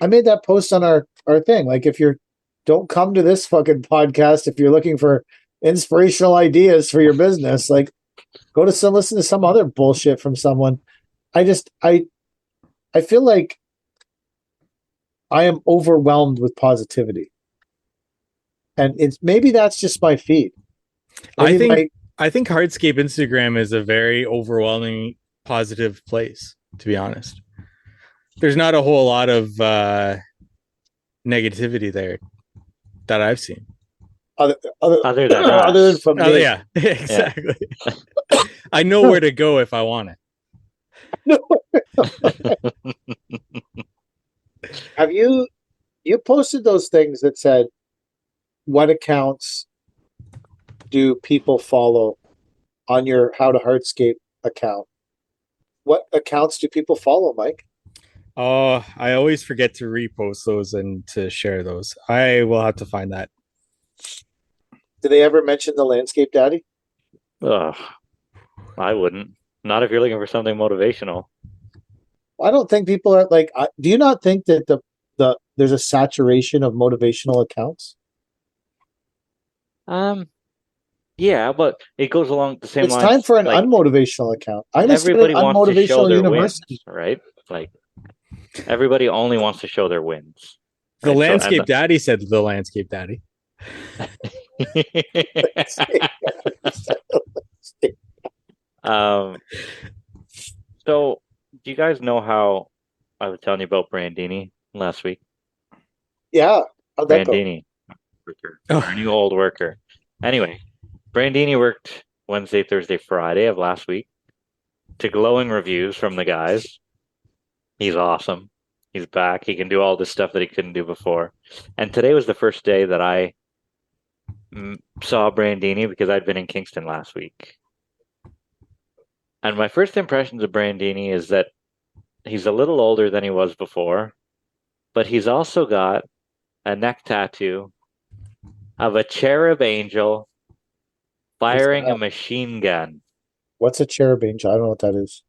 I made that post on our thing. Like, if you're don't come to this fucking podcast if you're looking for inspirational ideas for your business. Like, go to listen to some other bullshit from someone. I feel like I am overwhelmed with positivity, and maybe that's just my feed. Maybe I think Hardscape Instagram is a very overwhelming positive place. To be honest, there's not a whole lot of negativity there that I've seen. Other than from me. Yeah, exactly. Yeah. I know where to go if I want it. Have you posted those things that said, what accounts do people follow on your How to Hardscape account? What accounts do people follow, Mike? Oh, I always forget to repost those and to share those. I will have to find that. Do they ever mention the Landscape Daddy? I wouldn't. Not if you're looking for something motivational. I don't think people are like. Do you not think that there's a saturation of motivational accounts? Yeah, but it goes along the same lines. It's time for an unmotivational account. Everybody wants to show their wins, right? Like, everybody only wants to show their wins. The Landscape Daddy said the Landscape Daddy. So do you guys know how I was telling you about Brandini last week? Yeah. Brandini, our new old worker. Anyway, Brandini worked Wednesday, Thursday, Friday of last week to glowing reviews from the guys. He's awesome. He's back. He can do all this stuff that he couldn't do before. And today was the first day that I saw Brandini because I'd been in Kingston last week. And my first impressions of Brandini is that he's a little older than he was before, but he's also got a neck tattoo of a cherub angel firing a machine gun. What's a cherub angel? I don't know what that is.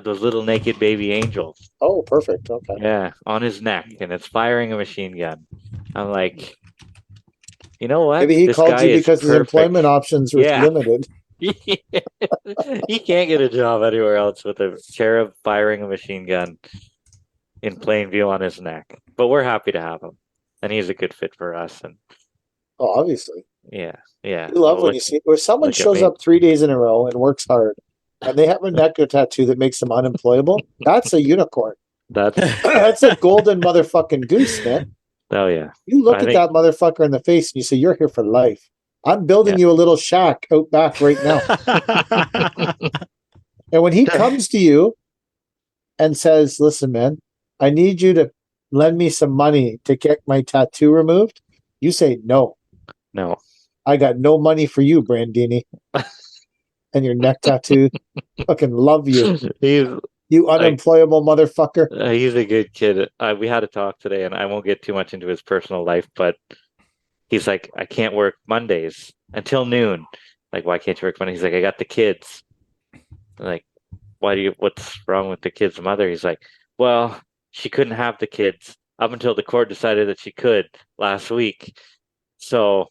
Those little naked baby angels. Oh, perfect. Okay. Yeah, on his neck, and it's firing a machine gun. I'm like, you know what? Maybe he called you because his employment options were limited. He can't get a job anywhere else with a cherub firing a machine gun in plain view on his neck. But we're happy to have him, and he's a good fit for us. And obviously, yeah. You love when you see where someone shows up 3 days in a row and works hard, and they have a neck tattoo that makes them unemployable. That's a unicorn. That's a golden motherfucking goose, man. Oh yeah. You look at that motherfucker in the face and you say, "You're here for life." I'm building you a little shack out back right now. And when he comes to you and says, "Listen, man, I need you to lend me some money to get my tattoo removed," you say, No. I got no money for you, Brandini. And your neck tattoo. Fucking love you. You unemployable motherfucker. He's a good kid. We had a talk today, and I won't get too much into his personal life, but he's like, I can't work Mondays until noon. Like, why can't you work Mondays? He's like, I got the kids. I'm like, what's wrong with the kid's mother? He's like, well, she couldn't have the kids up until the court decided that she could last week. So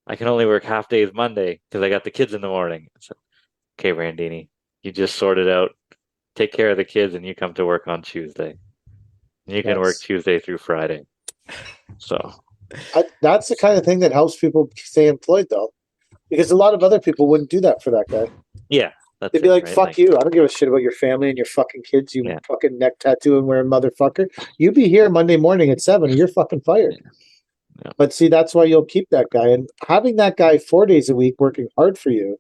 I can only work half days Monday because I got the kids in the morning. So, okay, Brandini, you just sort it out. Take care of the kids, and you come to work on Tuesday. You can work Tuesday through Friday. So that's the kind of thing that helps people stay employed, though, because a lot of other people wouldn't do that for that guy. Yeah, they'd be like, "Fuck you! I don't give a shit about your family and your fucking kids. You fucking neck tattoo and wearing motherfucker. You be here Monday morning at 7, and you're fucking fired." Yeah. But see, that's why you'll keep that guy, and having that guy 4 days a week working hard for you,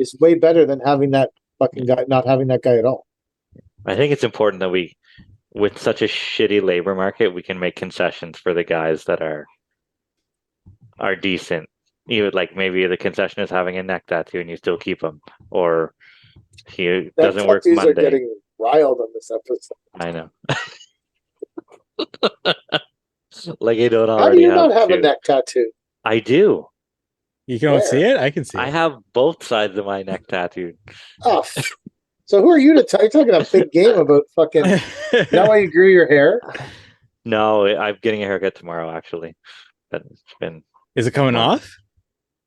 is way better than having that fucking guy, not having that guy at all. I think it's important that we, with such a shitty labor market, we can make concessions for the guys that are decent. Even like maybe the concession is having a neck tattoo and you still keep him, or he doesn't work tattoos are Monday. getting riled on this episode. I know. Like I don't How do already you not have two. a neck tattoo? I do. You can't Where? see it? I can see I it. have both sides of my neck tattooed. Oh, so who are you to you're talking a big game about fucking? Is that why you grew your hair? No, I'm getting a haircut tomorrow, actually. But it's been Is it coming off?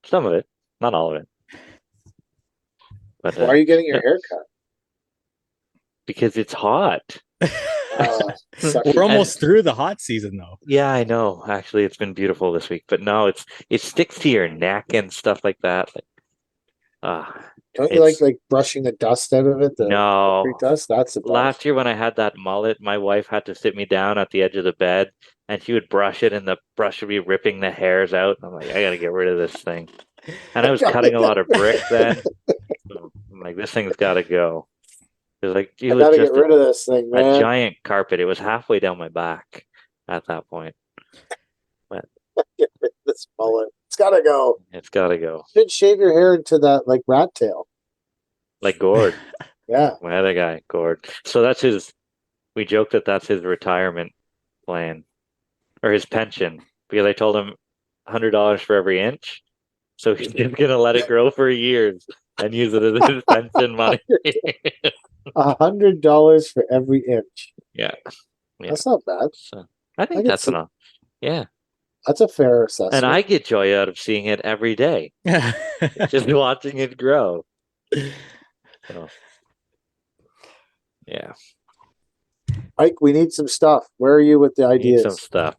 some of it, not all of it. But Why are you getting your hair cut? because it's hot. We're almost through the hot season, though. Yeah, I know. Actually, it's been beautiful this week. But no, it sticks to your neck and stuff like that. Like, don't you like brushing the dust out of it? No. The dust. That's the best. Last year when I had that mullet, my wife had to sit me down at the edge of the bed, and she would brush it, and the brush would be ripping the hairs out. I'm like, I gotta get rid of this thing. And I was cutting a lot of brick then. So I'm like, this thing's gotta go. It was like I gotta get rid of this thing, man. A giant carpet. It was halfway down my back at that point. But get rid of this mullet. It's gotta go. It's gotta go. You should shave your hair into that like rat tail. Like Gord. Yeah. My other guy, Gord. So that's his. We joke that that's his retirement plan, or his pension, because I told him $100 for every inch. So he's gonna let it grow for years and use it as his pension money. $100 for every inch. Yeah. That's not bad. So I think that's enough. Yeah. That's a fair assessment. And I get joy out of seeing it every day. Just watching it grow. So, yeah. Mike, we need some stuff. Where are you with the ideas? Need some stuff.